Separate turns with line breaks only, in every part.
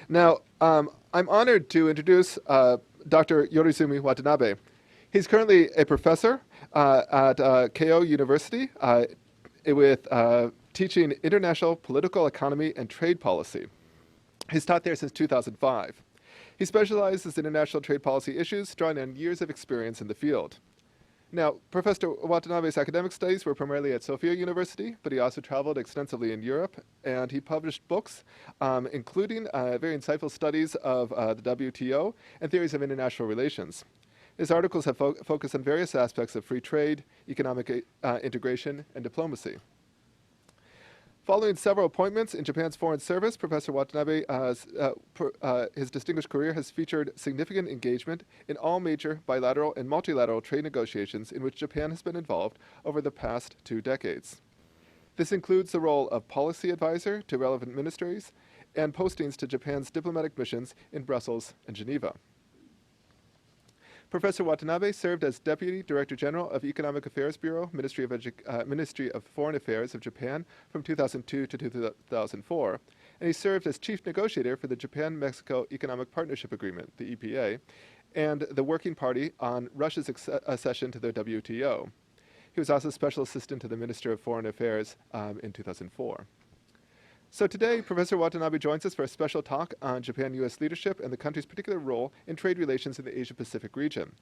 Now, I'm honored to introduce Dr. Yorizumi Watanabe. He's currently a professor at Keio University with teaching international political economy and trade policy. He's taught there since 2005. He specializes in international trade policy issues, drawing on years of experience in the field. Now, Professor Watanabe's academic studies were primarily at Sophia University, but he also traveled extensively in Europe, and he published books, including very insightful studies of the WTO and theories of international relations. His articles have focused on various aspects of free trade, economic integration, and diplomacy. Following several appointments in Japan's Foreign Service, Professor Watanabe, his distinguished career has featured significant engagement in all major bilateral and multilateral trade negotiations in which Japan has been involved over the past 2 decades. This includes the role of policy advisor to relevant ministries and postings to Japan's diplomatic missions in Brussels and Geneva. Professor Watanabe served as Deputy Director General of Economic Affairs Bureau, Ministry of Foreign Affairs of Japan from 2002 to 2004, and he served as Chief Negotiator for the Japan-Mexico Economic Partnership Agreement, the EPA, and the Working Party on Russia's accession to the WTO. He was also Special Assistant to the Minister of Foreign Affairs in 2004. So today, Professor Watanabe joins us for a special talk on Japan-U.S. leadership and the country's particular role in trade relations in the Asia-Pacific region.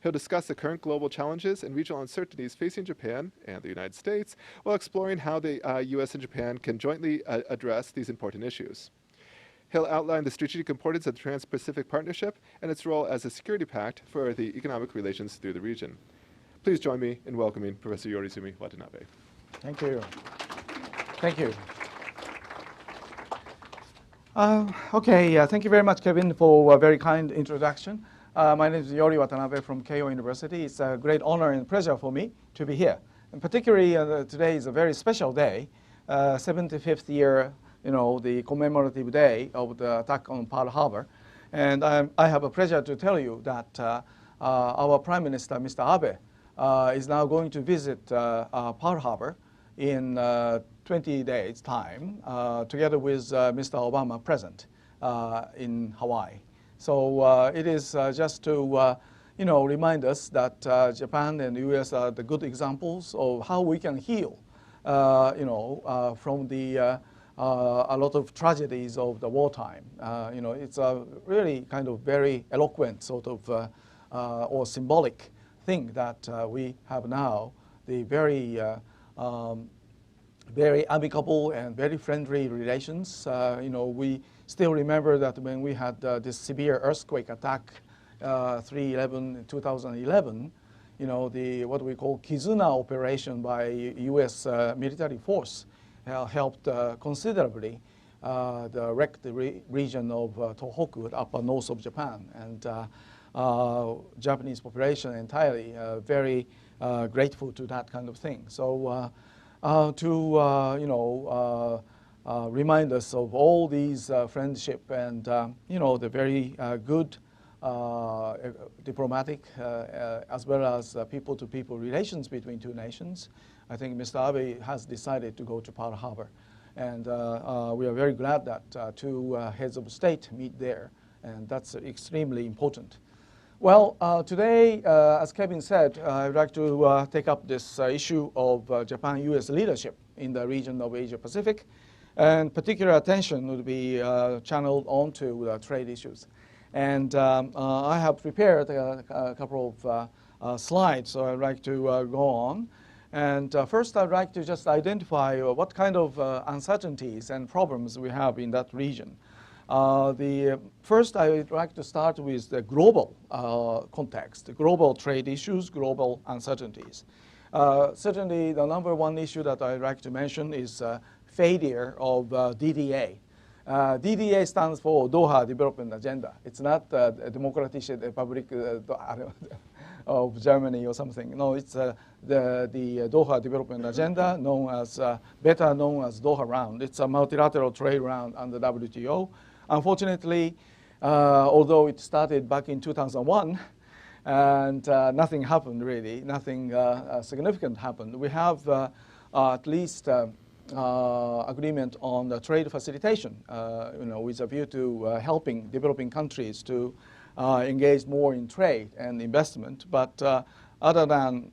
He'll discuss the current global challenges and regional uncertainties facing Japan and the United States, while exploring how the U.S. and Japan can jointly address these important issues. He'll outline the strategic importance of the Trans-Pacific Partnership and its role as a security pact for the economic relations through the region. Please join me in welcoming Professor Yorizumi Watanabe.
Thank you. Thank you. Thank you very much, Kevin, for a very kind introduction. My name is Yori Watanabe from Keio University. It's a great honor and pleasure for me to be here. And particularly, today is a very special day, 75th year, the commemorative day of the attack on Pearl Harbor. And I have a pleasure to tell you that our Prime Minister, Mr. Abe, is now going to visit Pearl Harbor in 20 days' time, together with Mr. Obama present in Hawaii. So it is just to remind us that Japan and the U.S. are the good examples of how we can heal from the a lot of tragedies of the wartime. It's a really kind of very eloquent sort of or symbolic thing that we have now, the very amicable and very friendly relations. We still remember that when we had this severe earthquake attack, 3/11 in 2011, what we call Kizuna operation by U.S. Military force helped considerably the wrecked region of Tohoku, upper north of Japan, and Japanese population entirely very grateful to that kind of thing. So. To remind us of all these friendship and the very good diplomatic as well as people-to-people relations between two nations, I think Mr. Abe has decided to go to Pearl Harbor, and we are very glad that two heads of state meet there, and that's extremely important. Well, today, as Kevin said, I'd like to take up this issue of Japan-U.S. leadership in the region of Asia-Pacific, and particular attention would be channeled onto trade issues. And I have prepared a couple of slides, so I'd like to go on. And first, I'd like to just identify what kind of uncertainties and problems we have in that region. First, I would like to start with the global context, global trade issues, global uncertainties. Certainly, the number one issue that I'd like to mention is failure of DDA. DDA stands for Doha Development Agenda. It's not the Democratic Republic of Germany or something. No, it's the Doha Development Agenda, better known as Doha Round. It's a multilateral trade round under WTO. Unfortunately, although it started back in 2001, and nothing happened really, nothing significant happened. We have at least agreement on the trade facilitation, with a view to helping developing countries to engage more in trade and investment. But other than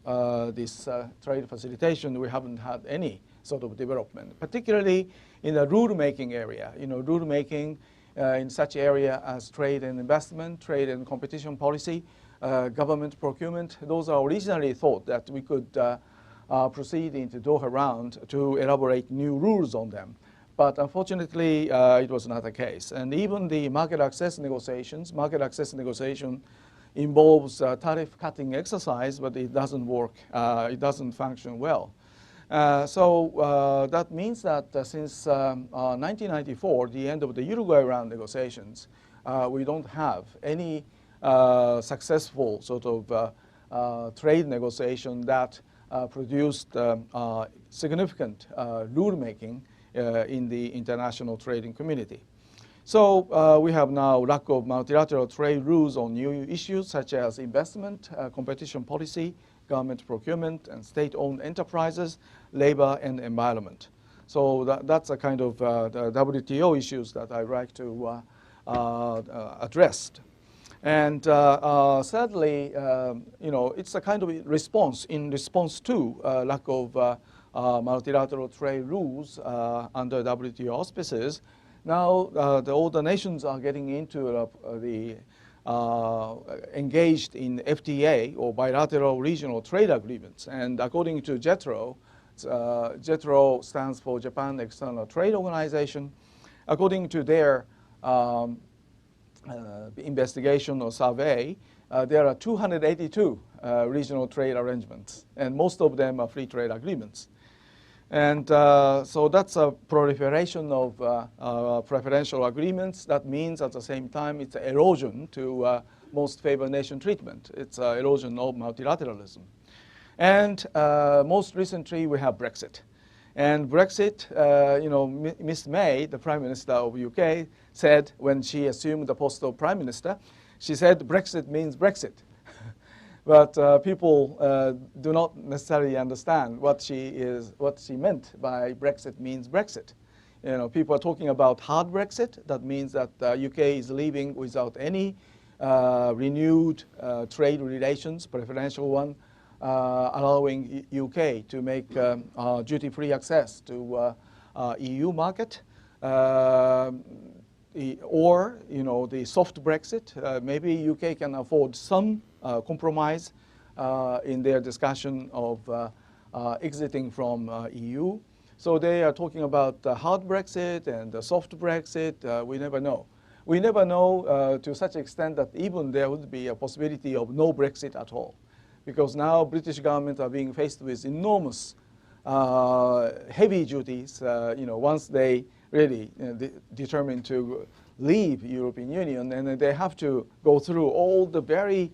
this trade facilitation, we haven't had any sort of development, particularly in the rule-making area. Rule-making in such area as trade and investment, trade and competition policy, government procurement. Those are originally thought that we could proceed into Doha round to elaborate new rules on them. But unfortunately, it was not the case. And even the market access negotiation involves tariff cutting exercise, but it doesn't work. It doesn't function well. So that means that since 1994, the end of the Uruguay round negotiations, we don't have any successful sort of trade negotiation that produced significant rule-making in the international trading community. So we have now lack of multilateral trade rules on new issues such as investment, competition policy, government procurement, and state-owned enterprises, labor, and environment. So that's a kind of the WTO issues that I'd like to address. And thirdly, it's a kind of response to lack of multilateral trade rules under WTO auspices. Now all the nations are getting into engaged in FTA or bilateral regional trade agreements. And according to JETRO, JETRO stands for Japan External Trade Organization. According to their investigation or survey, there are 282 regional trade arrangements, and most of them are free trade agreements. And so that's a proliferation of preferential agreements. That means at the same time it's an erosion to most favored nation treatment. It's an erosion of multilateralism. And most recently we have Brexit. And Brexit, Miss May, the Prime Minister of UK, said when she assumed the post of Prime Minister, she said Brexit means Brexit. But people do not necessarily understand what she meant by Brexit means Brexit. People are talking about hard Brexit. That means that UK is leaving without any renewed trade relations, preferential one, allowing UK to make duty-free access to EU market. Or the soft Brexit, maybe UK can afford some compromise in their discussion of exiting from EU. So they are talking about hard Brexit and soft Brexit. We never know. We never know to such extent that even there would be a possibility of no Brexit at all, because now British government are being faced with enormous heavy duties. Once they really determined to leave European Union, and they have to go through all the very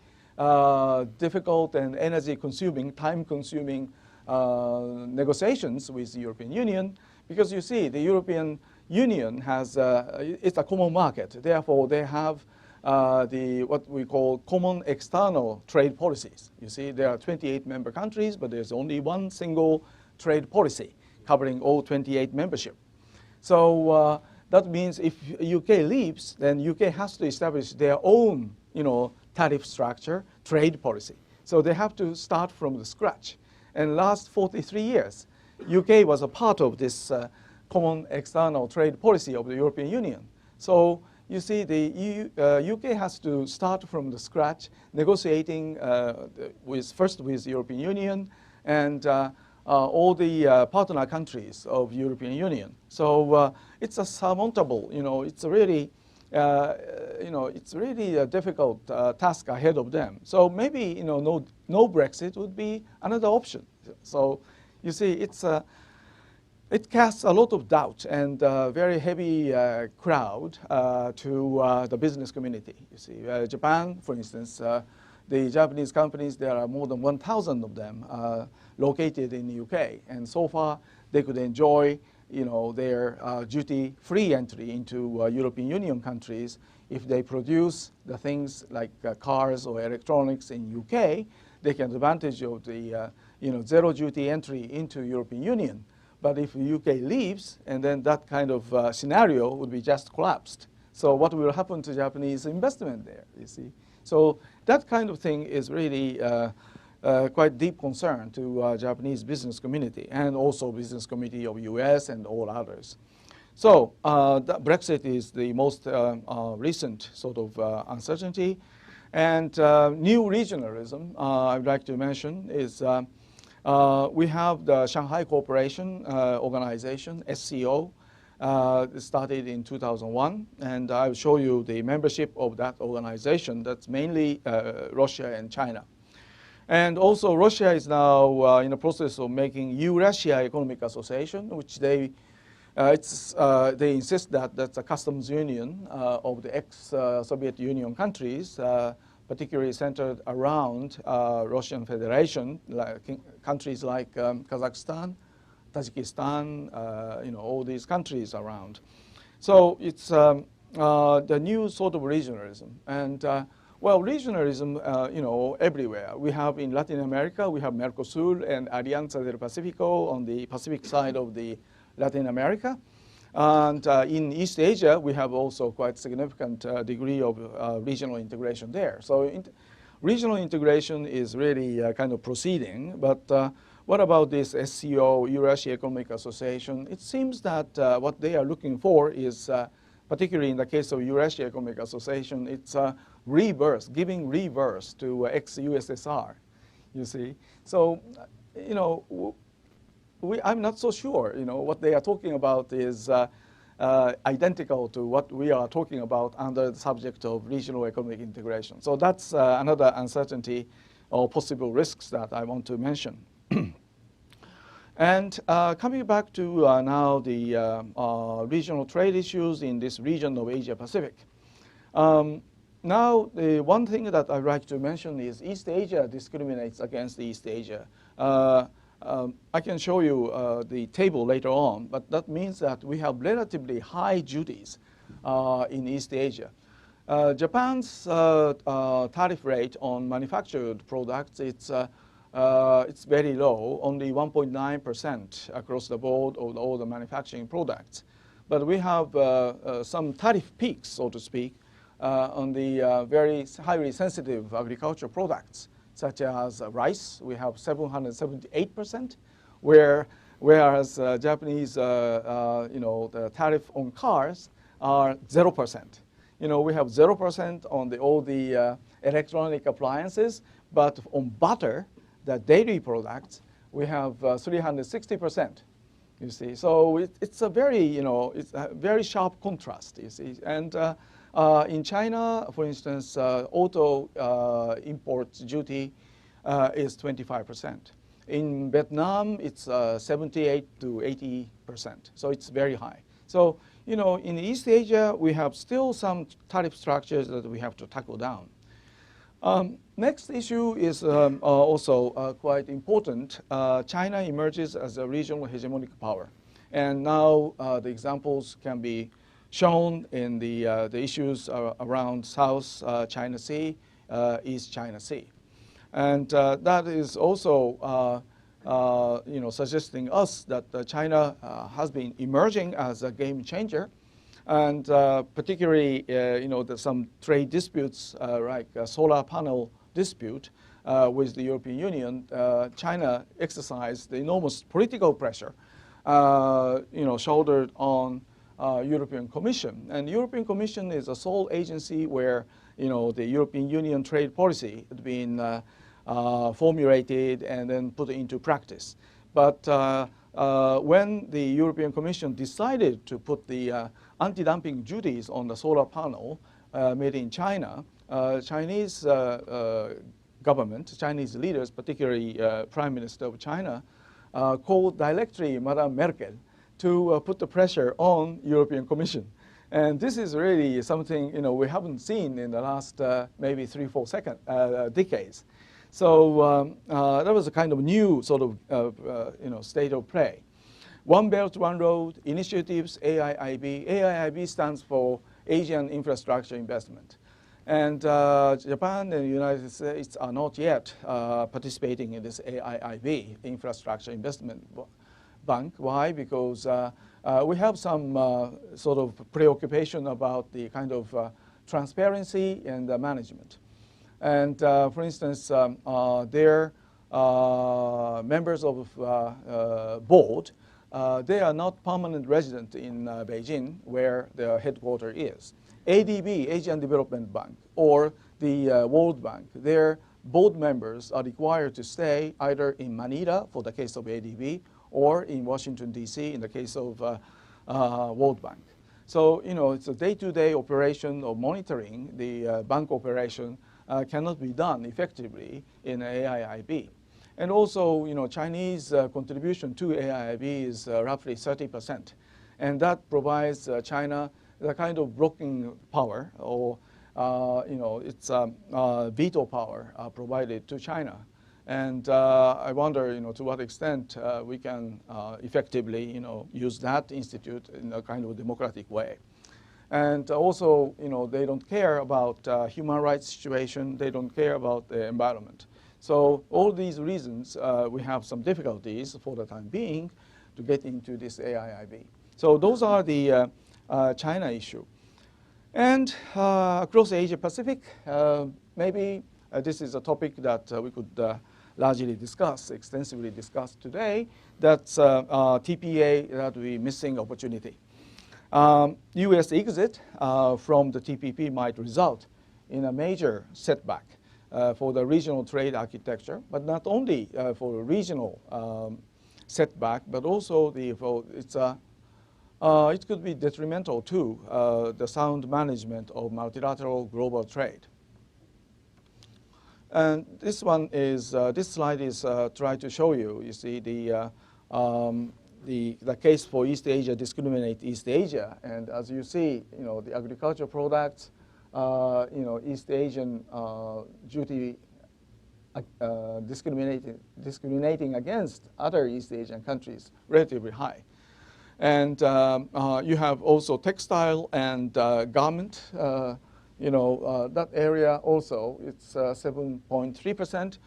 difficult and energy-consuming, time-consuming negotiations with the European Union, because you see, the European Union has it's a common market. Therefore, they have what we call common external trade policies. You see, there are 28 member countries, but there's only one single trade policy covering all 28 membership. So that means if UK leaves, then UK has to establish their own, tariff structure, trade policy. So they have to start from the scratch. And last 43 years, UK was a part of this common external trade policy of the European Union. So you see, the UK has to start from the scratch, negotiating first with the European Union and all the partner countries of European Union. So it's a surmountable, it's really, it's really a difficult task ahead of them. So maybe, no Brexit would be another option. So you see, it casts a lot of doubt and very heavy crowd to the business community. You see, Japan, for instance, the Japanese companies, there are more than 1,000 of them located in the UK. And so far, they could enjoy their duty-free entry into European Union countries if they produce the things like cars or electronics in UK. They can advantage of the zero duty entry into European Union. But if UK leaves, and then that kind of scenario would be just collapsed. So what will happen to Japanese investment there, you see? So that kind of thing is really quite deep concern to Japanese business community and also business community of US and all others. So Brexit is the most recent sort of uncertainty. And new regionalism, I'd like to mention, is we have the Shanghai Cooperation Organization, SCO, started in 2001. And I'll show you the membership of that organization. That's mainly Russia and China. And also Russia is now in the process of making Eurasia Economic Association, which they insist that that's a customs union of the ex-Soviet Union countries, particularly centered around Russian Federation, countries like Kazakhstan, Tajikistan, all these countries around. So it's the new sort of regionalism. And well, regionalism, everywhere. We have in Latin America, we have Mercosur and Alianza del Pacifico on the Pacific side of the Latin America. And in East Asia, we have also quite significant degree of regional integration there. So regional integration is really kind of proceeding. But what about this SCO, Eurasia Economic Association? It seems that what they are looking for is, particularly in the case of Eurasia Economic Association, it's rebirth, giving rebirth to ex-USSR, you see. So, I'm not so sure, what they are talking about is identical to what we are talking about under the subject of regional economic integration. So that's another uncertainty or possible risks that I want to mention. And coming back to now the regional trade issues in this region of Asia Pacific. Now, the one thing that I'd like to mention is East Asia discriminates against East Asia. I can show you the table later on, but that means that we have relatively high duties in East Asia. Japan's tariff rate on manufactured products, it's very low, only 1.9% across the board of all the manufacturing products. But we have some tariff peaks, so to speak, on the very highly sensitive agricultural products, such as rice. We have 778%, whereas Japanese, the tariff on cars are 0%. We have 0% on all the electronic appliances, but on butter, the dairy products, we have 360%. You see, so it's a very, it's a very sharp contrast. You see, and in China, for instance, auto import duty is 25%. In Vietnam, it's 78 to 80%. So it's very high. So, in East Asia, we have still some tariff structures that we have to tackle down. Next issue is also quite important. China emerges as a regional hegemonic power. And now the examples can be shown in the issues around South China Sea, East China Sea. And that is also suggesting us that China has been emerging as a game changer. And particularly, there's some trade disputes like a solar panel dispute with the European Union. China exercised enormous political pressure, shouldered on European Commission. And the European Commission is a sole agency where, the European Union trade policy had been formulated and then put into practice. But when the European Commission decided to put the anti-dumping duties on the solar panel made in China, Chinese government, Chinese leaders, particularly Prime Minister of China, called directly Madame Merkel to put the pressure on European Commission. And this is really something we haven't seen in the last maybe 3-4 decades. So that was a kind of new sort of state of play. One Belt, One Road initiatives, AIIB. AIIB stands for Asian Infrastructure Investment. And Japan and the United States are not yet participating in this AIIB, Infrastructure Investment bank. Why? Because we have some sort of preoccupation about the kind of transparency and management. And for instance, their members of board, they are not permanent resident in Beijing, where their headquarters is. ADB, Asian Development Bank, or the World Bank, their board members are required to stay either in Manila for the case of ADB or in Washington, D.C. in the case of World Bank. So, you know, it's a day-to-day operation of monitoring the bank operation cannot be done effectively in AIIB. And also, you know, Chinese contribution to AIIB is roughly 30%. And that provides China the kind of blocking power, or you know, it's veto power provided to China. And I wonder, you know, to what extent we can effectively, you know, use that institute in a kind of democratic way. And also, you know, they don't care about human rights situation. They don't care about the environment. So all these reasons, we have some difficulties for the time being to get into this AIIB. So those are the China issue. And across Asia Pacific, maybe this is a topic that we could largely discuss, extensively discuss today. That's TPA, that we missing opportunity. U.S. exit from the TPP might result in a major setback for the regional trade architecture, but not only for a regional setback, but also it could be detrimental to the sound management of multilateral global trade. And this one is, this slide is trying to show you, you see, the case for East Asia, discriminate East Asia. And as you see, you know, the agricultural products, you know, East Asian duty discriminating against other East Asian countries relatively high. And you have also textile and garment. You know, that area also, it's 7.3%,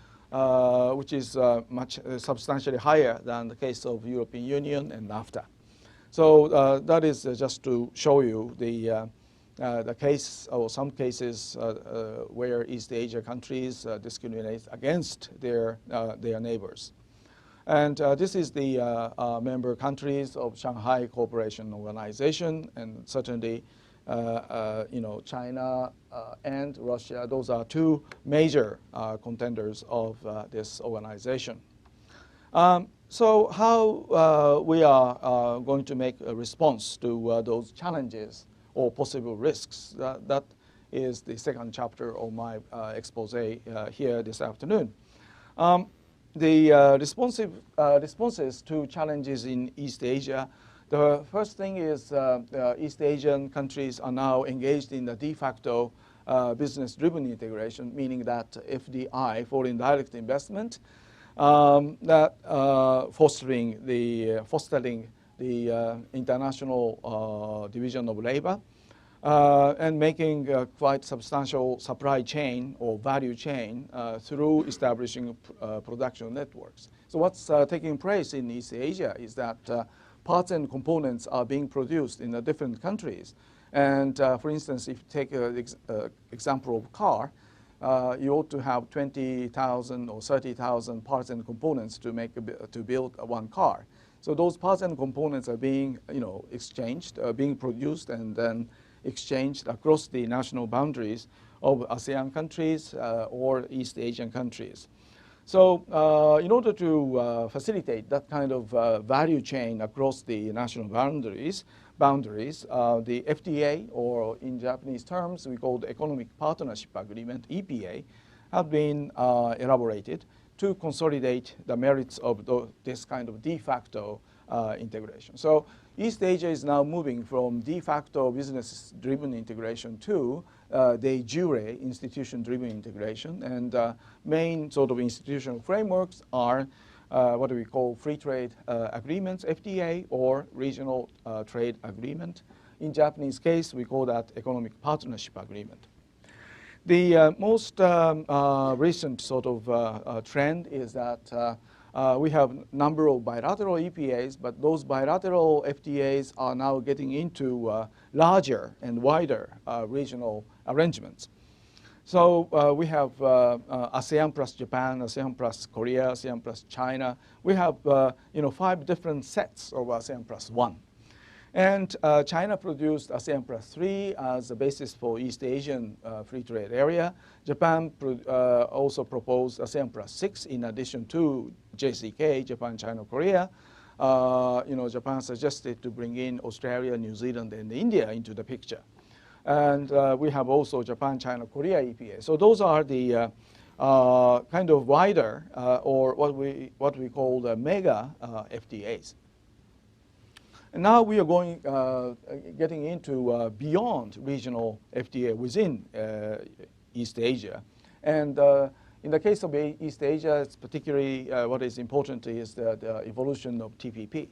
which is much substantially higher than the case of European Union and NAFTA. So that is just to show you the case, or some cases where East Asia countries discriminate against their neighbors. And this is the member countries of Shanghai Cooperation Organization, and certainly you know, China and Russia. Those are two major contenders of this organization. So how we are going to make a response to those challenges or possible risks, that is the second chapter of my expose here this afternoon. The responses to challenges in East Asia. The first thing is East Asian countries are now engaged in the de facto business-driven integration, meaning that FDI, foreign direct investment, that fostering the international division of labor, and making quite substantial supply chain or value chain through establishing production networks. So what's taking place in East Asia is that parts and components are being produced in different countries. And for instance, if you take an example of car, you ought to have 20,000 or 30,000 parts and components to build one car. So those parts and components are being, you know, exchanged, being produced and then exchanged across the national boundaries of ASEAN countries or East Asian countries. So in order to facilitate that kind of value chain across the national boundaries, the FTA, or in Japanese terms, we call the Economic Partnership Agreement, EPA, have been elaborated to consolidate the merits of this kind of de facto integration. So East Asia is now moving from de facto business-driven integration to de jure institution-driven integration. And main sort of institutional frameworks are what we call free trade agreements, FTA, or regional trade agreement. In Japanese case, we call that economic partnership agreement. The most recent sort of trend is that We have a number of bilateral EPAs, but those bilateral FTAs are now getting into larger and wider regional arrangements. So we have ASEAN plus Japan, ASEAN plus Korea, ASEAN plus China. We have 5 different sets of ASEAN plus 1. And China produced ASEAN plus 3 as the basis for East Asian free trade area. Japan also proposed ASEAN plus 6 in addition to JCK, Japan, China, Korea. Japan suggested to bring in Australia, New Zealand, and India into the picture. And we have also Japan, China, Korea EPA. So those are the kind of wider or what we call the mega FTAs. And now we are getting into beyond regional FTA within East Asia. And in the case of East Asia, it's particularly what is important is the evolution of TPP.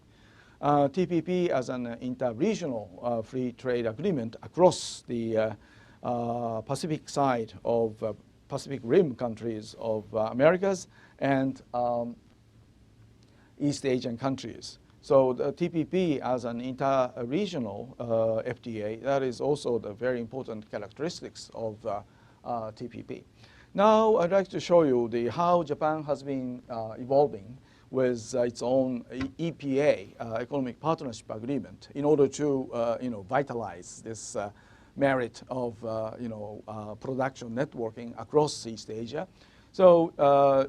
TPP as an inter-regional free trade agreement across the Pacific side of Pacific Rim countries of Americas and East Asian countries. So the TPP as an inter-regional FTA, that is also the very important characteristics of TPP. Now I'd like to show you how Japan has been evolving with its own EPA, Economic Partnership Agreement, in order to vitalize this merit of production networking across East Asia. So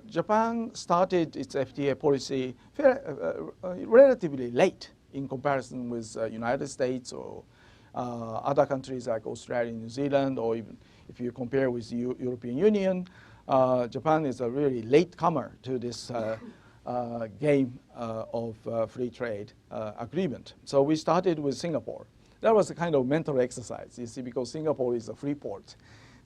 Japan started its FTA policy relatively late in comparison with United States or other countries like Australia, New Zealand, or even if you compare with the European Union, Japan is a really late comer to this game of free trade agreement. So we started with Singapore. That was a kind of mental exercise, you see, because Singapore is a free port.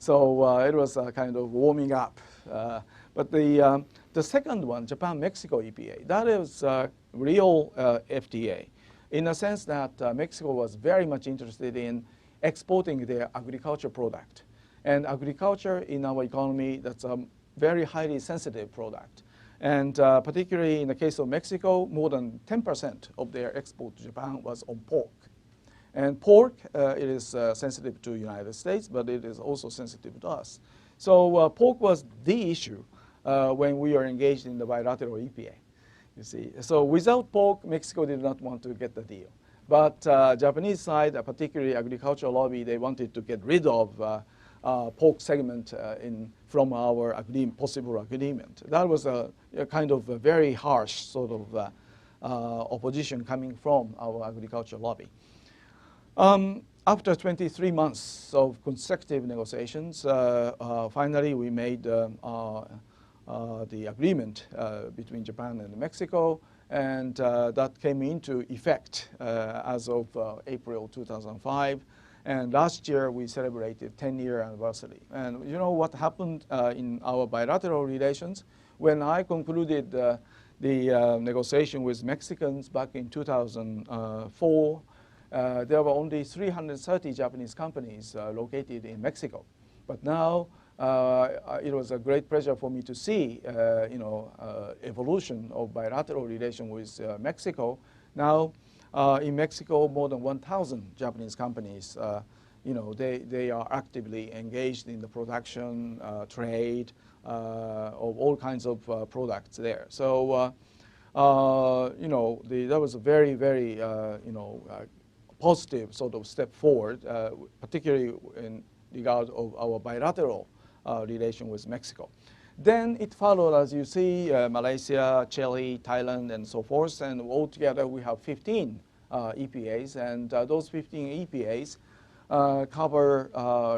So it was a kind of warming up. But the second one, Japan-Mexico EPA, that is a real FTA in the sense that Mexico was very much interested in exporting their agriculture product. And agriculture in our economy, that's a very highly sensitive product. And particularly in the case of Mexico, more than 10% of their export to Japan was on pork. And pork, it is sensitive to the United States, but it is also sensitive to us. So pork was the issue when we are engaged in the bilateral EPA, you see. So without pork, Mexico did not want to get the deal. But Japanese side, particularly agricultural lobby, they wanted to get rid of pork segment from our possible agreement. That was a kind of a very harsh sort of opposition coming from our agricultural lobby. After 23 months of consecutive negotiations, finally we made the agreement between Japan and Mexico, and that came into effect as of April 2005. And last year we celebrated 10-year anniversary. And you know what happened in our bilateral relations? When I concluded the negotiation with Mexicans back in 2004, there were only 330 Japanese companies located in Mexico. But now it was a great pleasure for me to see evolution of bilateral relation with Mexico. Now in Mexico, more than 1,000 Japanese companies, they are actively engaged in the production, trade of all kinds of products there. So that was a very, very positive sort of step forward, particularly in regard of our bilateral relation with Mexico. Then it followed, as you see, Malaysia, Chile, Thailand, and so forth. And altogether, we have 15 EPAs. And those 15 EPAs cover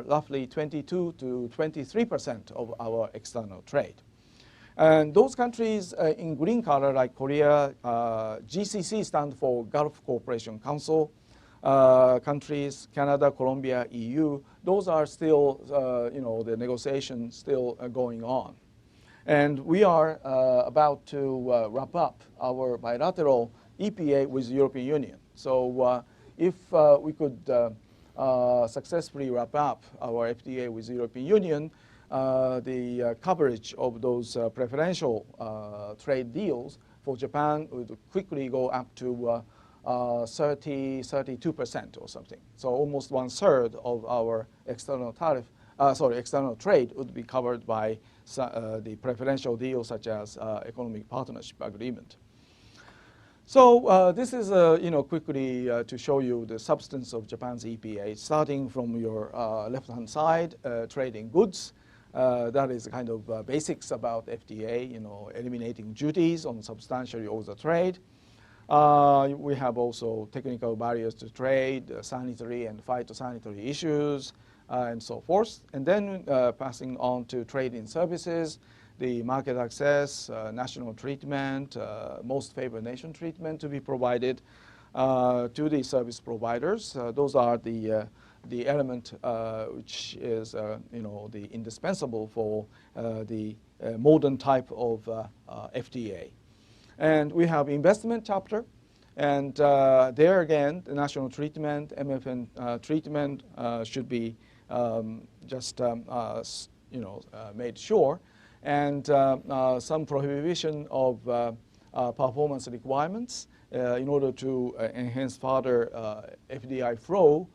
roughly 22 to 23% of our external trade. And those countries in green color, like Korea, GCC stands for Gulf Cooperation Council. Countries, Canada, Colombia, EU, those are still, the negotiations still going on. And we are about to wrap up our bilateral EPA with the European Union. So if we could successfully wrap up our FTA with the European Union, the coverage of those preferential trade deals for Japan would quickly go up to 32% or something. So almost 1/3 of our external external trade would be covered by the preferential deals such as economic partnership agreement. So this is, quickly to show you the substance of Japan's EPA, starting from your left-hand side, trading goods. That is kind of basics about FTA, eliminating duties on substantially all the trade. We have also technical barriers to trade, sanitary and phytosanitary issues, and so forth. And then passing on to trade in services, the market access, national treatment, most favored nation treatment to be provided to the service providers. Those are the element which is the indispensable for the modern type of FTA. And we have investment chapter, and there again the national treatment, MFN treatment should be made sure, and some prohibition of performance requirements in order to enhance further FDI flow.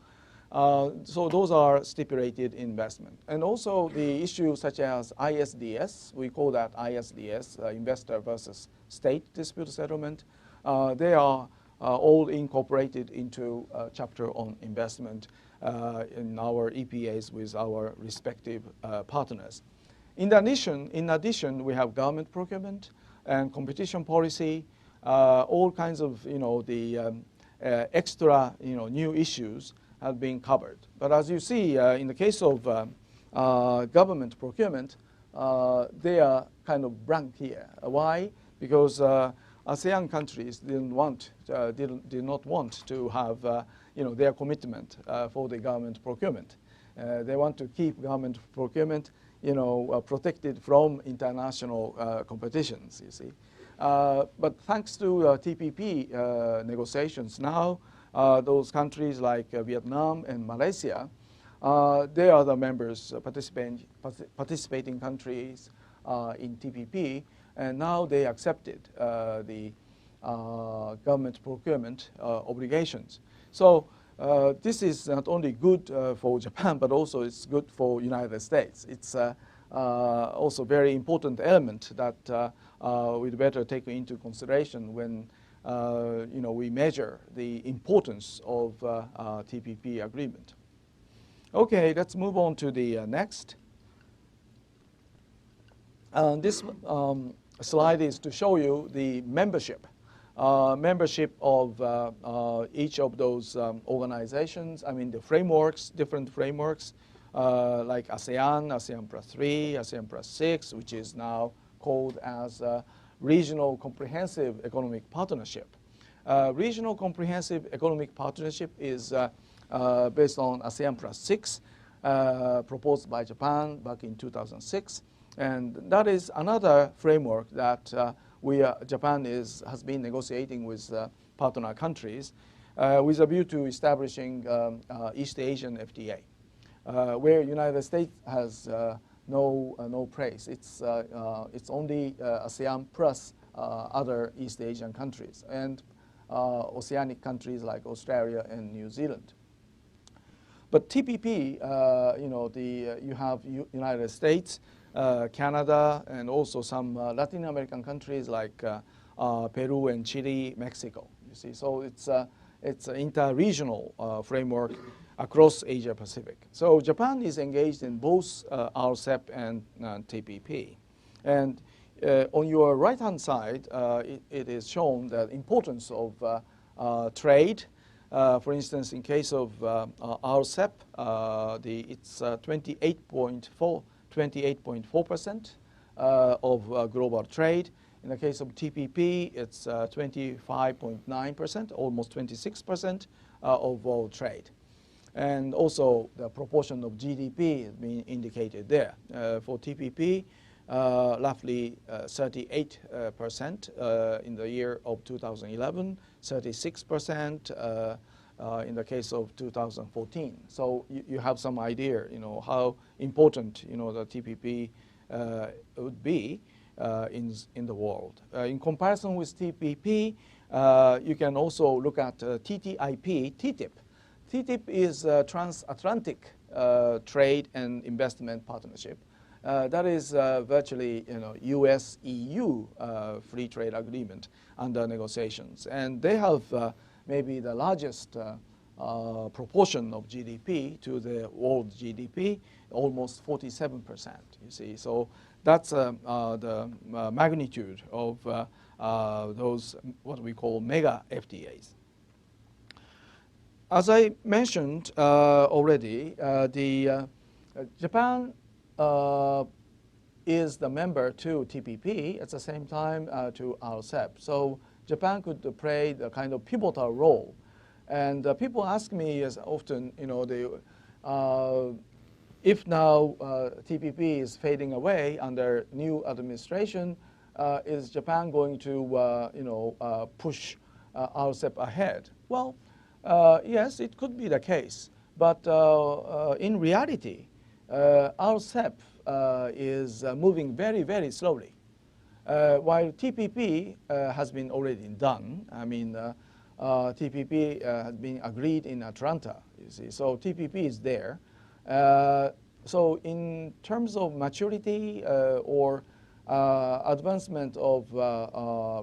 So those are stipulated investment. And also the issues such as ISDS, we call that ISDS, investor versus state dispute settlement. They are all incorporated into a chapter on investment in our EPAs with our respective partners. In addition, we have government procurement and competition policy, all kinds of extra new issues have been covered. But as you see, in the case of government procurement, they are kind of blank here. Why? Because ASEAN countries did not want to have their commitment for the government procurement. They want to keep government procurement protected from international competitions, you see. But thanks to TPP negotiations now, those countries like Vietnam and Malaysia, they are the members, participating countries in TPP, and now they accepted the government procurement obligations. So this is not only good for Japan, but also it's good for United States. It's also very important element that we'd better take into consideration when we measure the importance of TPP agreement. Okay, let's move on to the next. This slide is to show you the membership of each of those organizations. I mean the frameworks, different frameworks like ASEAN, ASEAN Plus 3, ASEAN Plus 6, which is now called as Regional Comprehensive Economic Partnership. Regional Comprehensive Economic Partnership is based on ASEAN Plus 6, proposed by Japan back in 2006. And that is another framework that Japan has been negotiating with partner countries with a view to establishing East Asian FTA, where United States has no place. It's only ASEAN plus other East Asian countries and oceanic countries like Australia and New Zealand. But TPP, you have United States, Canada, and also some Latin American countries like Peru and Chile, Mexico. You see, so it's an inter-regional framework across Asia Pacific. So Japan is engaged in both RCEP and TPP. And on your right-hand side, it is shown the importance of trade. For instance, in case of RCEP, it's 28.4% of global trade. In the case of TPP, it's 25.9%, almost 26% of all trade. And also the proportion of GDP has been indicated there. For TPP, roughly 38% in the year of 2011, 36% in the case of 2014. So you have some idea, how important, the TPP would be in the world. In comparison with TPP, you can also look at TTIP, TTIP. TTIP is transatlantic trade and investment partnership. That is virtually, U.S.-EU free trade agreement under negotiations, and they have maybe the largest proportion of GDP to the world GDP, almost 47%. You see, so that's the magnitude of those what we call mega FTAs. As I mentioned already, Japan is the member to TPP at the same time to RCEP. So Japan could play the kind of pivotal role. And people ask me as often, if now TPP is fading away under new administration, is Japan going to push RCEP ahead? Well, yes, it could be the case. But in reality, RCEP is moving very, very slowly. While TPP has been already done, I mean, TPP has been agreed in Atlanta, you see. So TPP is there. So in terms of maturity or advancement of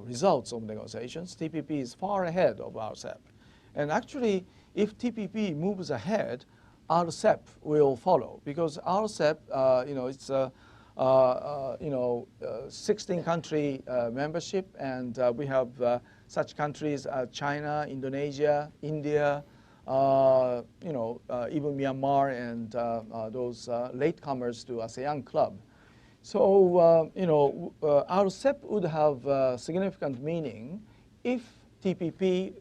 results of negotiations, TPP is far ahead of RCEP. And actually, if TPP moves ahead, RCEP will follow, because RCEP, it's a 16-country membership, and we have such countries as China, Indonesia, India, even Myanmar, and those latecomers to ASEAN club. So, RCEP would have significant meaning if TPP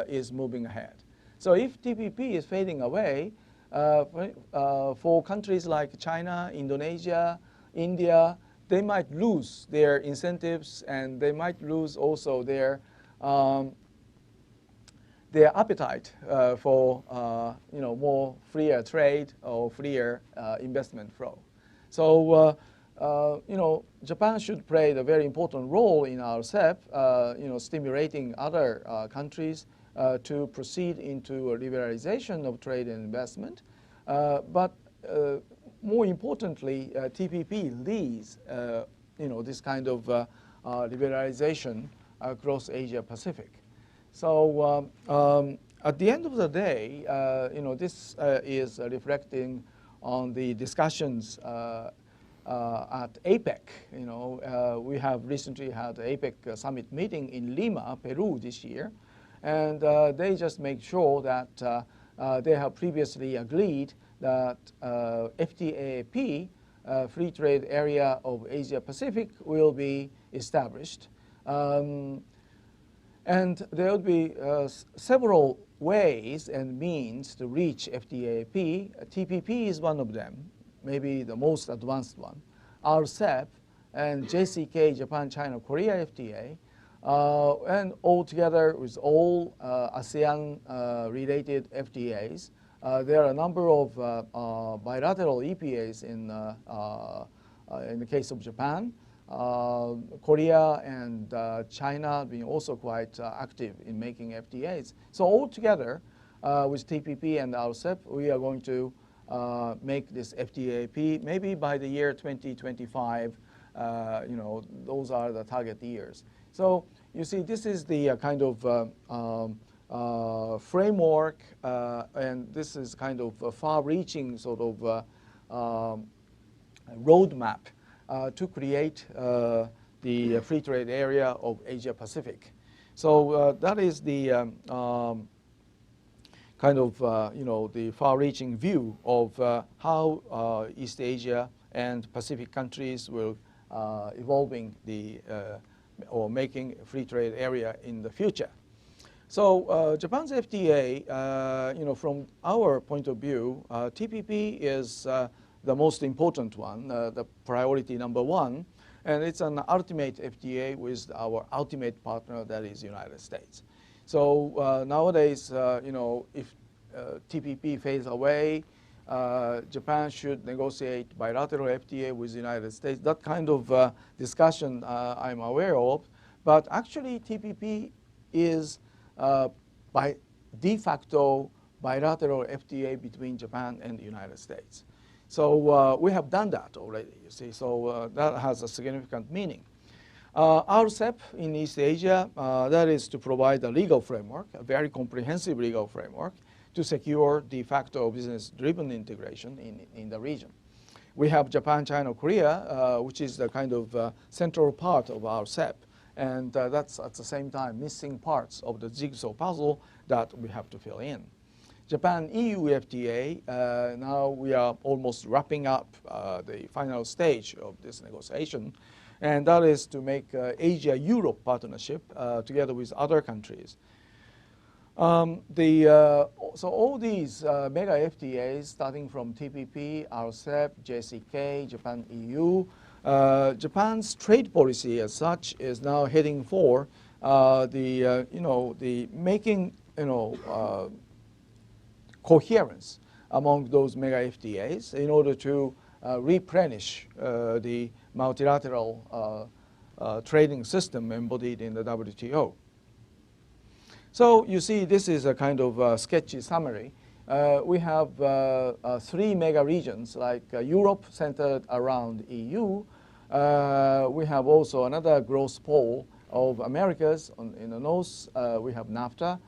is moving ahead. So if TPP is fading away, for countries like China, Indonesia, India, they might lose their incentives, and they might lose also their appetite for more freer trade or freer investment flow. So Japan should play a very important role in RCEP, stimulating other countries to proceed into a liberalization of trade and investment. But more importantly, TPP leads this kind of liberalization across Asia Pacific. So at the end of the day, this is reflecting on the discussions at APEC. We have recently had the APEC summit meeting in Lima, Peru this year, and they just make sure that they have previously agreed that FTAP, Free Trade Area of Asia Pacific, will be established. And there will be several ways and means to reach FTAP. TPP is one of them, maybe the most advanced one. RCEP and JCK, Japan, China, Korea FTA, and all together with all ASEAN-related FTAs. There are a number of bilateral EPAs in the case of Japan. Korea and China being also quite active in making FTAs. So altogether, with TPP and RCEP, we are going to make this FTAP maybe by the year 2025. Those are the target years. So you see, this is the kind of framework, and this is kind of a far-reaching sort of roadmap to create the free trade area of Asia Pacific. So that is the kind of the far-reaching view of how East Asia and Pacific countries will evolving the or making a free trade area in the future. So Japan's FTA, from our point of view, TPP is the most important one, the priority number one, and it's an ultimate FTA with our ultimate partner, that is United States. So nowadays, if TPP fades away, Japan should negotiate bilateral FTA with the United States. That kind of discussion I'm aware of. But actually, TPP is by de facto bilateral FTA between Japan and the United States. So we have done that already, you see. So that has a significant meaning. RCEP in East Asia, that is to provide a legal framework, a very comprehensive legal framework, to secure de facto business-driven integration in the region. We have Japan, China, Korea, which is the kind of central part of our RCEP. And that's at the same time missing parts of the jigsaw puzzle that we have to fill in. Japan-EU FTA, now we are almost wrapping up the final stage of this negotiation. And that is to make Asia-Europe partnership together with other countries. So all these mega FTAs, starting from TPP, RCEP, JCK, Japan-EU, Japan's trade policy as such is now heading for the making coherence among those mega FTAs in order to replenish the multilateral trading system embodied in the WTO. So you see, this is a kind of sketchy summary. We have 3 mega regions, like Europe centered around EU. We have also another growth pole of Americas in the north. We have NAFTA.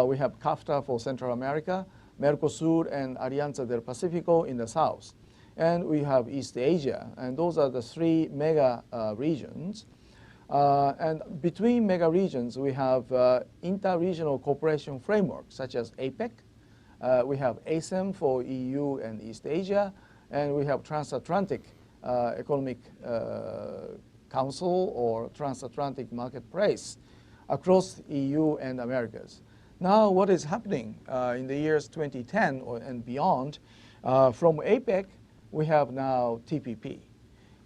We have CAFTA for Central America, Mercosur and Alianza del Pacifico in the south. And we have East Asia. And those are the 3 mega regions. And between mega regions, we have inter-regional cooperation frameworks, such as APEC. We have ASEM for EU and East Asia. And we have Transatlantic Economic Council or Transatlantic Marketplace across EU and Americas. Now, what is happening in the years 2010 and beyond, from APEC, we have now TPP.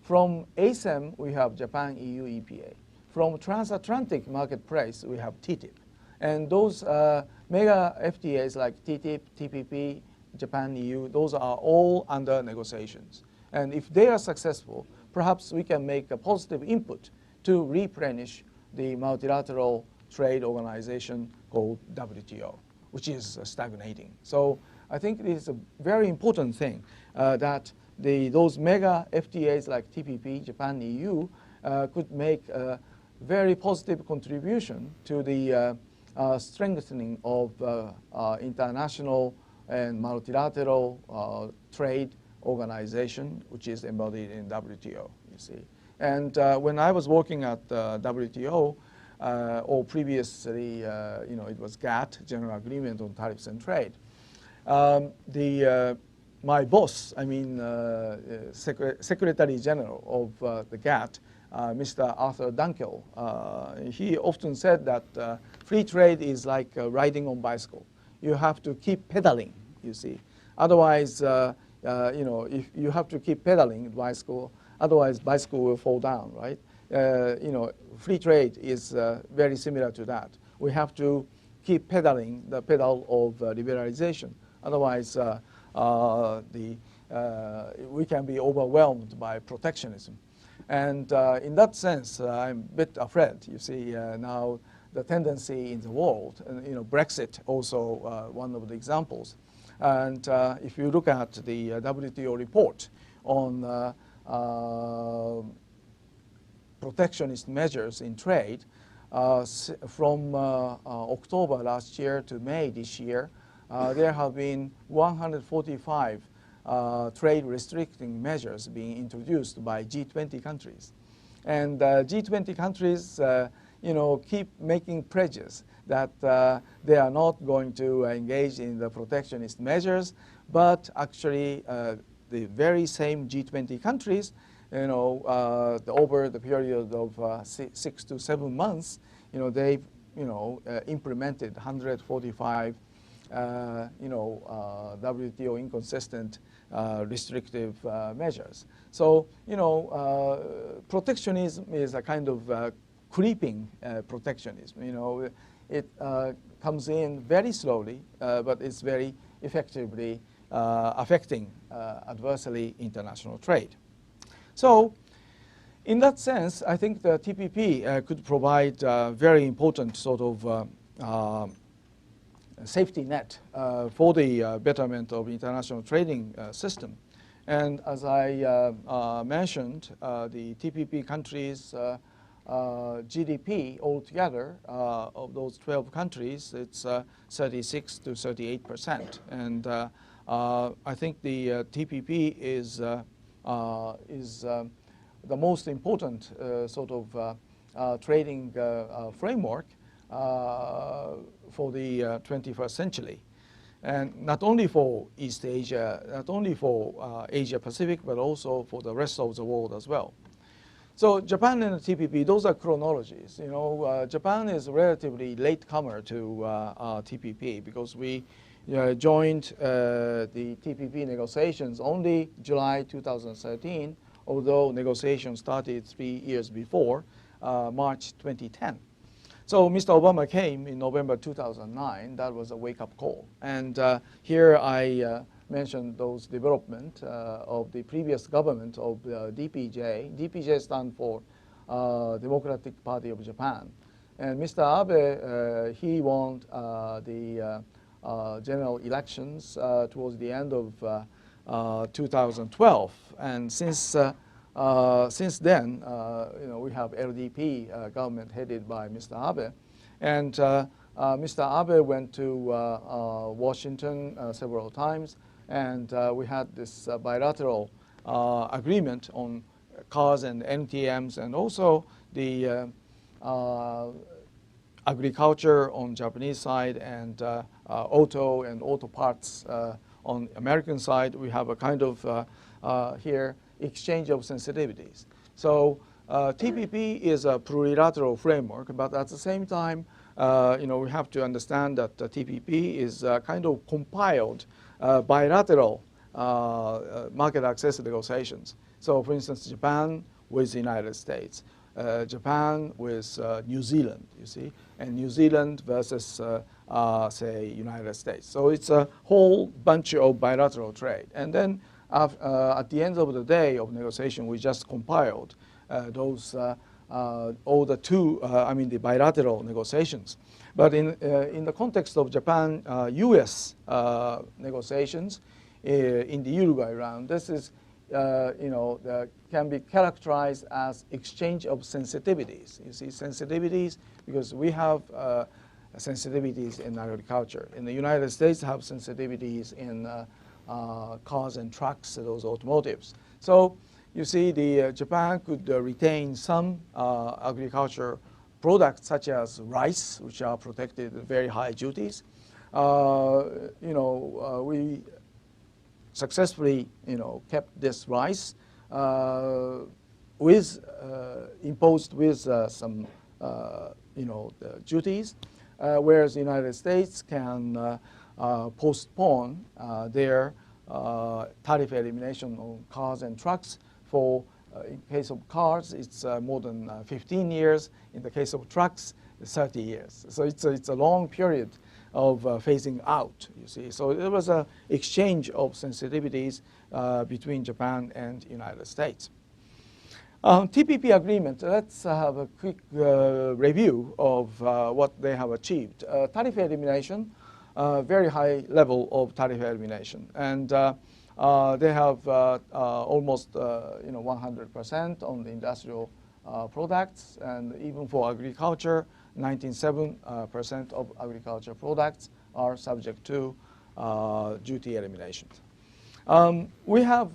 From ASEM, we have Japan-EU EPA. From Transatlantic Marketplace, we have TTIP. And those mega FTAs like TTIP, TPP, Japan-EU, those are all under negotiations. And if they are successful, perhaps we can make a positive input to replenish the multilateral trade organization called WTO, which is stagnating. So I think it is a very important thing that those mega FTAs like TPP, Japan, EU, could make a very positive contribution to the strengthening of international and multilateral trade organization, which is embodied in WTO, you see. And when I was working at WTO, or previously, it was GATT, General Agreement on Tariffs and Trade. My boss, Secretary General of the GATT, Mr. Arthur Dunkel, he often said that free trade is like riding on bicycle. You have to keep pedaling, you see. Otherwise, if you have to keep pedaling bicycle, otherwise bicycle will fall down, right? Free trade is very similar to that. We have to keep pedaling the pedal of liberalization. Otherwise, we can be overwhelmed by protectionism. And in that sense, I'm a bit afraid. You see, now the tendency in the world, and Brexit also one of the examples. And if you look at the WTO report on protectionist measures in trade, from October last year to May this year, there have been 145 trade restricting measures being introduced by G20 countries. And G20 countries, keep making pledges that they are not going to engage in the protectionist measures, but actually the very same G20 countries, over the period of 6 to 7 months, they've, implemented 145, WTO inconsistent restrictive measures. So, protectionism is a kind of creeping protectionism. it comes in very slowly, but it's very effectively affecting adversely international trade. So in that sense, I think the TPP could provide very important sort of safety net for the betterment of international trading system. And as I mentioned, the TPP countries' GDP altogether of those 12 countries, it's 36 to 38%. And I think the TPP is the most important sort of trading framework for the 21st century. And not only for East Asia, not only for Asia Pacific, but also for the rest of the world as well. So Japan and the TPP, those are chronologies. You know, Japan is a relatively latecomer to TPP because we joined the TPP negotiations only July 2013, although negotiations started 3 years before, March 2010. So Mr. Obama came in November 2009. That was a wake-up call. And here I mentioned those development of the previous government of DPJ. DPJ stands for Democratic Party of Japan. And Mr. Abe, he won the general elections towards the end of 2012. And since then, you know, we have LDP government headed by Mr. Abe. And Mr. Abe went to Washington several times. And we had this bilateral agreement on cars and NTMs, and also the agriculture on Japanese side, and auto and auto parts on American side. We have a kind of here exchange of sensitivities. So TPP is a plurilateral framework, but at the same time, you know, we have to understand that the TPP is kind of compiled bilateral market access negotiations. So for instance, Japan with the United States, Japan with New Zealand, you see, and New Zealand versus, say, United States. So it's a whole bunch of bilateral trade. And then at the end of the day of negotiation, we just compiled those all the the bilateral negotiations. But in the context of Japan-U.S. Negotiations in the Uruguay round, this is, you know, can be characterized as exchange of sensitivities. You see, sensitivities, because we have sensitivities in agriculture. In the United States, have sensitivities in cars and trucks, those automotives. So you see, the Japan could retain some agriculture products such as rice, which are protected at very high duties. You know, we successfully, you know, kept this rice with imposed with some, you know, duties, whereas the United States can postpone their tariff elimination on cars and trucks for, in case of cars, it's more than 15 years. In the case of trucks, 30 years. So it's a long period of phasing out, you see. So there was an exchange of sensitivities between Japan and United States. TPP agreement, let's have a quick review of what they have achieved. Tariff elimination, very high level of tariff elimination. And they have almost 100% on the industrial products, and even for agriculture, 97% of agriculture products are subject to duty eliminations. We have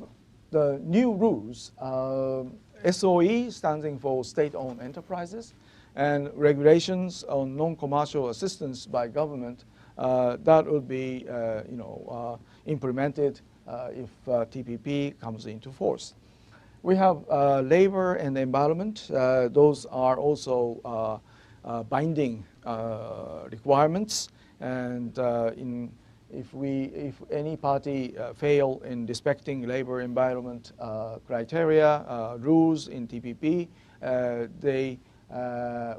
the new rules, SOE standing for state-owned enterprises, and regulations on non-commercial assistance by government that will be implemented if TPP comes into force. We have labor and environment. Those are also binding requirements, and if any party fail in respecting labor environment criteria rules in TPP, they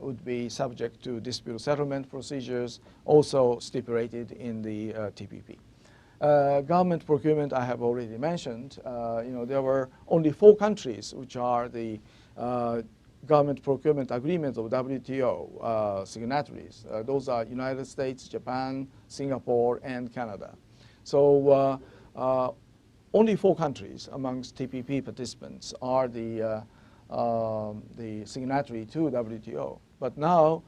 would be subject to dispute settlement procedures, also stipulated in the TPP. Government procurement, I have already mentioned. There were only 4 countries which are the government procurement agreement of WTO signatories. Those are United States, Japan, Singapore, and Canada. So only 4 countries amongst TPP participants are the signatory to WTO. But now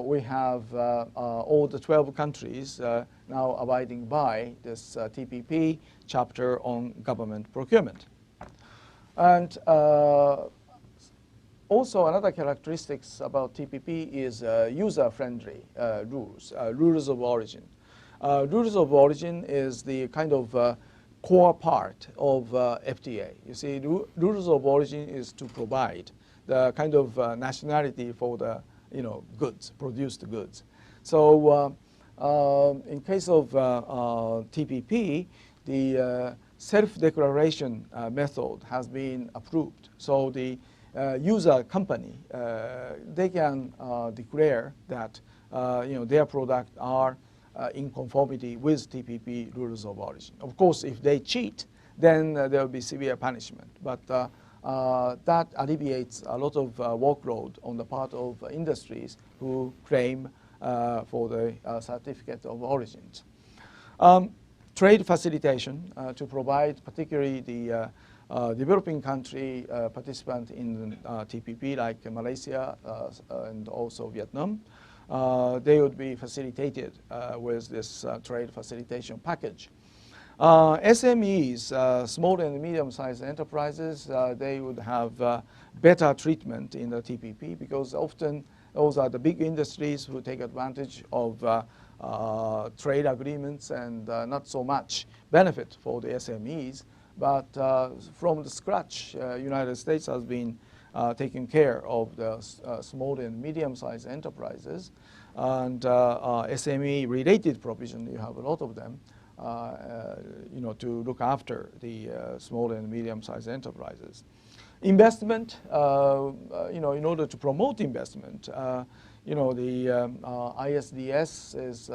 we have all the 12 countries now abiding by this TPP chapter on government procurement. And also another characteristics about TPP is user-friendly rules, rules of origin. Rules of origin is the kind of core part of FTA. You see, rules of origin is to provide the kind of nationality for the goods, produced goods. So in case of TPP, the self-declaration method has been approved. So the user company, they can declare that their product are in conformity with TPP rules of origin. Of course, if they cheat, then there will be severe punishment. But that alleviates a lot of workload on the part of industries who claim for the certificate of origins. Trade facilitation to provide particularly the developing country participant in TPP like Malaysia and also Vietnam. They would be facilitated with this trade facilitation package. SMEs, small and medium-sized enterprises, they would have better treatment in the TPP because often those are the big industries who take advantage of trade agreements and not so much benefit for the SMEs. But from the scratch, United States has been taking care of the small and medium-sized enterprises. And SME-related provision, you have a lot of them, to look after the small and medium-sized enterprises. Investment, in order to promote investment, the ISDS is,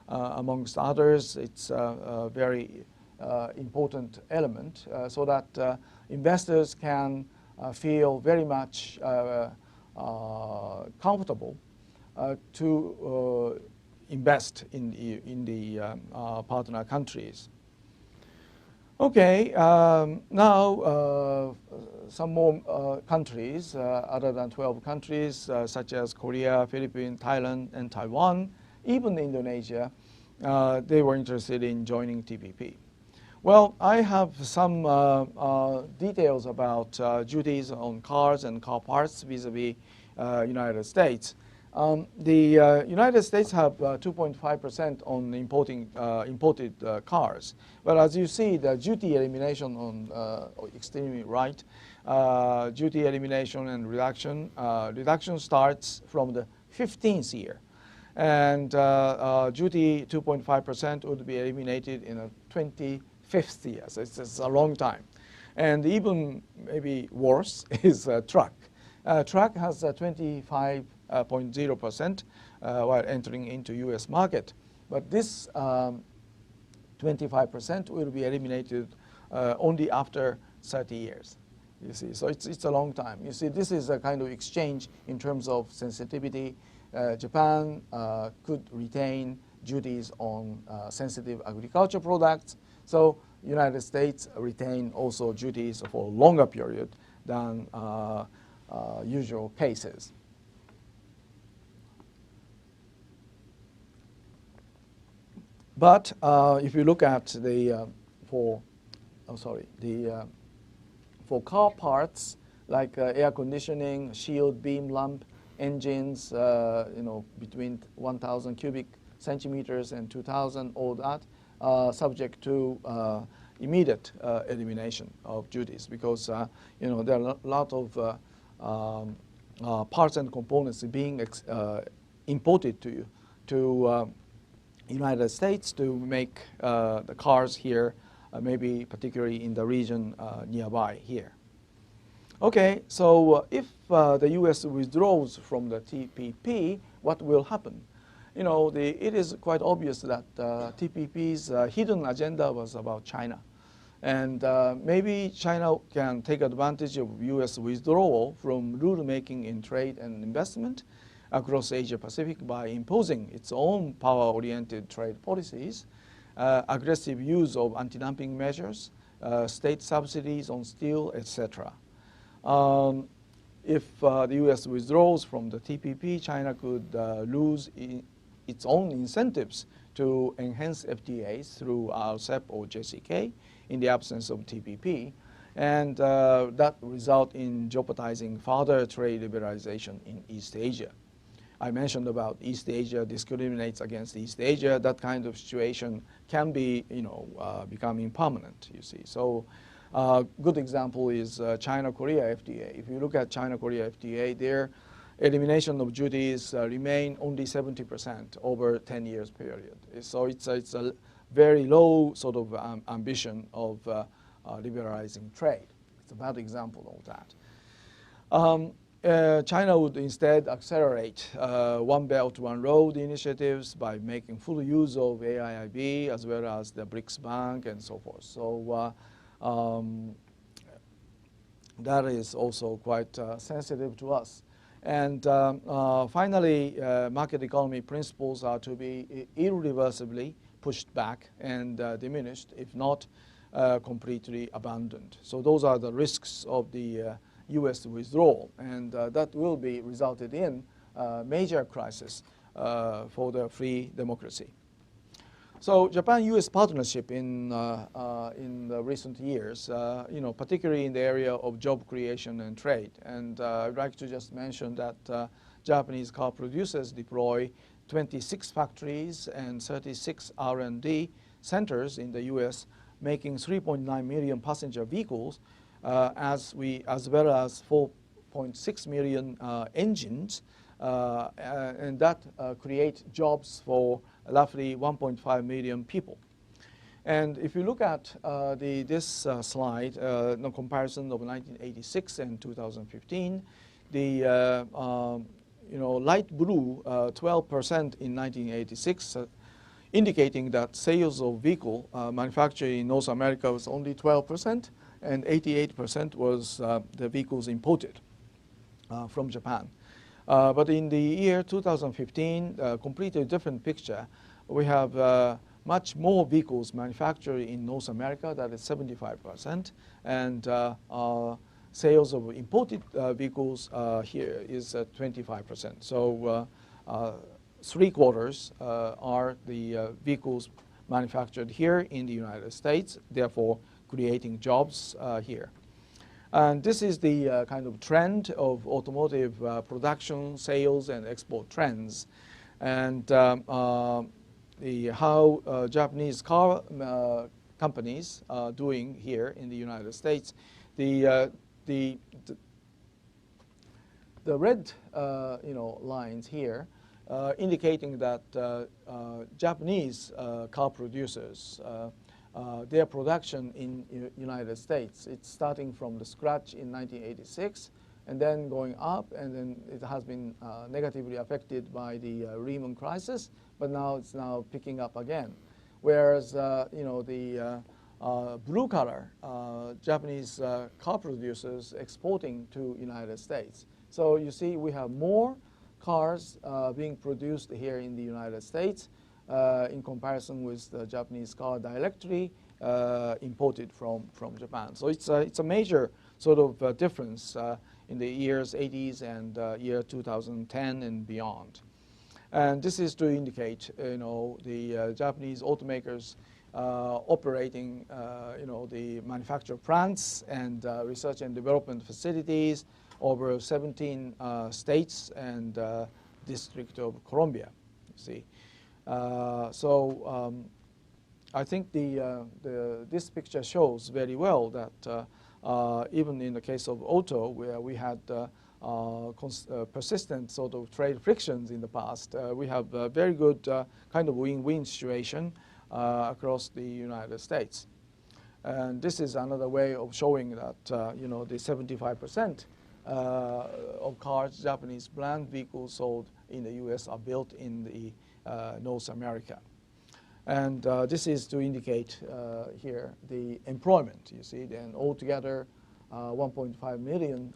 amongst others, it's a very important element so that investors can feel very much comfortable to invest in the partner countries. Okay, now some more countries other than 12 countries such as Korea, Philippines, Thailand, and Taiwan, even Indonesia, they were interested in joining TPP. Well, I have some details about duties on cars and car parts vis-a-vis United States. The United States have 2.5% on imported cars. But as you see, the duty elimination on extremely right, duty elimination and reduction, reduction starts from the 15th year. And duty 2.5% would be eliminated in a 25th year. So it's a long time. And even maybe worse is truck. Truck has 25.0% while entering into U.S. market. But this 25% will be eliminated only after 30 years. You see, so it's a long time. You see, this is a kind of exchange in terms of sensitivity. Japan could retain duties on sensitive agriculture products. So United States retain also duties for a longer period than usual cases. But if you look at the for car parts like air conditioning, shield, beam lamp, engines, between 1,000 cubic centimeters and 2,000, all that, subject to immediate elimination of duties because there are a lot of parts and components being imported to United States to make the cars here, maybe particularly in the region nearby here. Okay, so if the U.S. withdraws from the TPP, what will happen? You know, it is quite obvious that TPP's hidden agenda was about China. And maybe China can take advantage of U.S. withdrawal from rule-making in trade and investment across Asia-Pacific by imposing its own power-oriented trade policies, aggressive use of anti-dumping measures, state subsidies on steel, etc. If the U.S. withdraws from the TPP, China could lose its own incentives to enhance FTAs through RCEP or JCK in the absence of TPP, and that result in jeopardizing further trade liberalization in East Asia. I mentioned about East Asia discriminates against East Asia. That kind of situation can be, becoming permanent, you see. So good example is China-Korea FTA. If you look at China-Korea FTA, their elimination of duties remain only 70% over 10 years period. So it's a very low sort of ambition of liberalizing trade. It's a bad example of that. China would instead accelerate One Belt, One Road initiatives by making full use of AIIB as well as the BRICS Bank and so forth. So that is also quite sensitive to us. And finally, market economy principles are to be irreversibly pushed back and diminished, if not completely abandoned. So those are the risks of the U.S. withdrawal, and that will be resulted in major crisis for the free democracy. So Japan-U.S. partnership in the recent years, particularly in the area of job creation and trade. And I'd like to just mention that Japanese car producers deploy 26 factories and 36 R&D centers in the U.S., making 3.9 million passenger vehicles, as well as 4.6 million engines, and that create jobs for roughly 1.5 million people. And if you look at this slide, the comparison of 1986 and 2015, the light blue, 12% in 1986, indicating that sales of vehicle manufactured in North America was only 12%, and 88% was the vehicles imported from Japan. But in the year 2015, completely different picture. We have much more vehicles manufactured in North America, that is 75%, and sales of imported vehicles here is 25%. So 3/4 are the vehicles manufactured here in the United States, therefore creating jobs here. And this is the kind of trend of automotive production, sales, and export trends. And how Japanese car companies are doing here in the United States. The red lines here indicating that Japanese car producers, their production in United States, it's starting from the scratch in 1986 and then going up, and then it has been negatively affected by the Lehman crisis, but now it's picking up again. Whereas the blue color, Japanese car producers exporting to United States. So you see we have more cars being produced here in the United States in comparison with the Japanese car directly imported from Japan. So it's a major sort of difference in the years 80s and year 2010 and beyond. And this is to indicate the Japanese automakers operating the manufacture plants and research and development facilities over 17 states and District of Columbia. You see. So I think this picture shows very well that even in the case of auto, where we had persistent sort of trade frictions in the past, we have a very good kind of win-win situation across the United States. And this is another way of showing that, you know, the 75% of cars, Japanese brand vehicles sold in the U.S. are built in the North America. And this is to indicate here the employment, you see, and altogether 1.5 million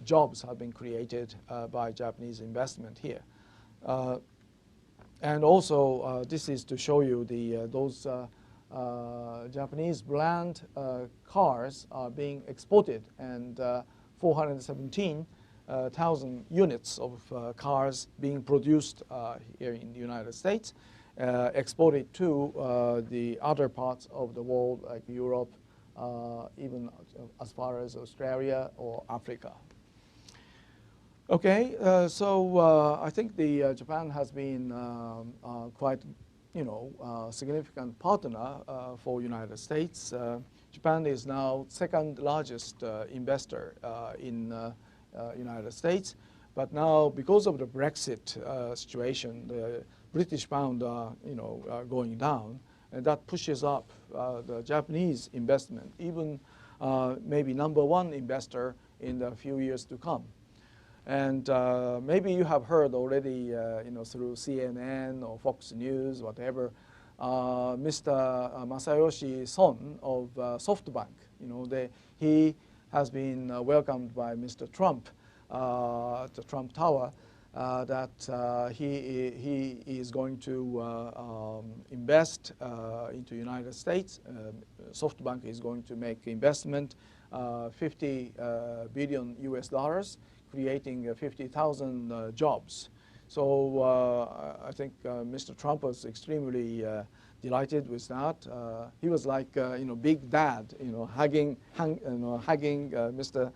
jobs have been created by Japanese investment here. And also, this is to show you the those Japanese brand cars are being exported, and 417,000 units of cars being produced here in the United States, exported to the other parts of the world like Europe, even as far as Australia or Africa. Okay, so I think the Japan has been quite, you know, significant partner for United States. Japan is now second largest investor in United States, but now because of the Brexit situation, the British pound are, you know, going down, and that pushes up the Japanese investment, even maybe #1 investor in the few years to come. And maybe you have heard already, you know, through CNN or Fox News, whatever, Mr. Masayoshi Son of SoftBank. You know, he has been welcomed by Mr. Trump at the Trump Tower. That he is going to invest into United States. SoftBank is going to make investment $50 billion US, creating 50,000 jobs. So I think Mr. Trump was extremely delighted with that. He was like, you know, big dad, you know, hugging Mr.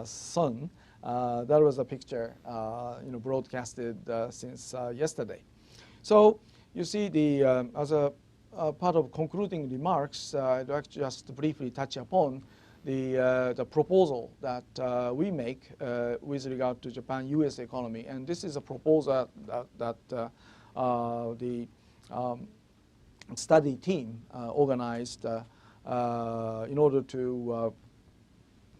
Son. That was a picture, you know, broadcasted since yesterday. So you see, the as a part of concluding remarks, I'd like to just briefly touch upon the proposal that we make with regard to Japan-U.S. economy. And this is a proposal that the study team organized in order to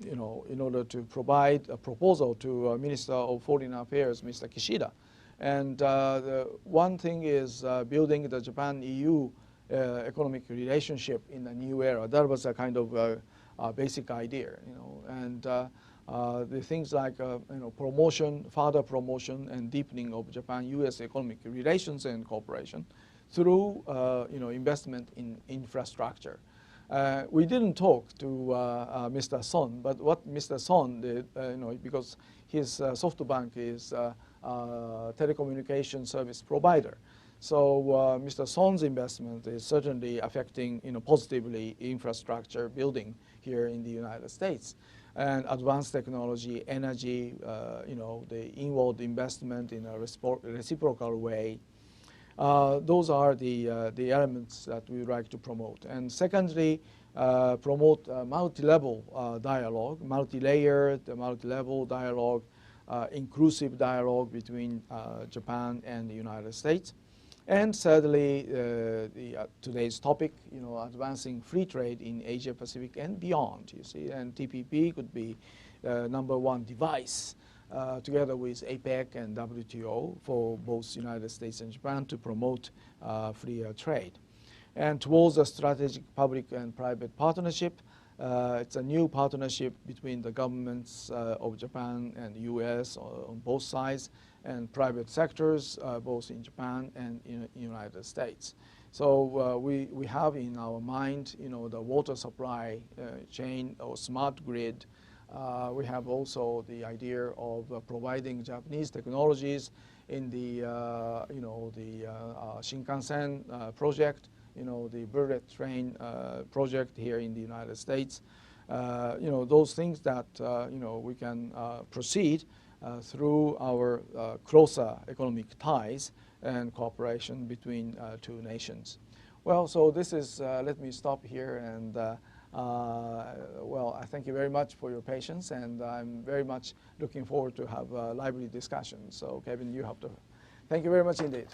in order to provide a proposal to Minister of Foreign Affairs, Mr. Kishida. And the one thing is building the Japan-EU economic relationship in a new era. That was a kind of basic idea, you know. And the things like you know, promotion, further promotion and deepening of Japan-U.S. economic relations and cooperation through you know, investment in infrastructure. We didn't talk to Mr. Son, but what Mr. Son did, you know, because his SoftBank is a telecommunication service provider. So Mr. Son's investment is certainly affecting, you know, positively infrastructure building here in the United States, and advanced technology, energy, you know, the inward investment in a reciprocal way. Those are the elements that we would like to promote. And secondly, promote multi-level dialogue, multi-layered, multi-level dialogue, inclusive dialogue between Japan and the United States. And thirdly, today's topic, you know, advancing free trade in Asia Pacific and beyond, you see. And TPP could be #1 device together with APEC and WTO for both United States and Japan to promote freer trade. And towards a strategic public and private partnership, it's a new partnership between the governments of Japan and the U.S. on both sides, and private sectors, both in Japan and in the United States. So we have in our mind, you know, the water supply chain or smart grid. We have also the idea of providing Japanese technologies in the, you know, the Shinkansen project, you know, the bullet train project here in the United States. You know, those things that, you know, we can proceed through our closer economic ties and cooperation between two nations. Well, so this is, let me stop here, and well, I thank you very much for your patience, and I'm very much looking forward to have a lively discussion. So Kevin, you have to, thank you very much indeed.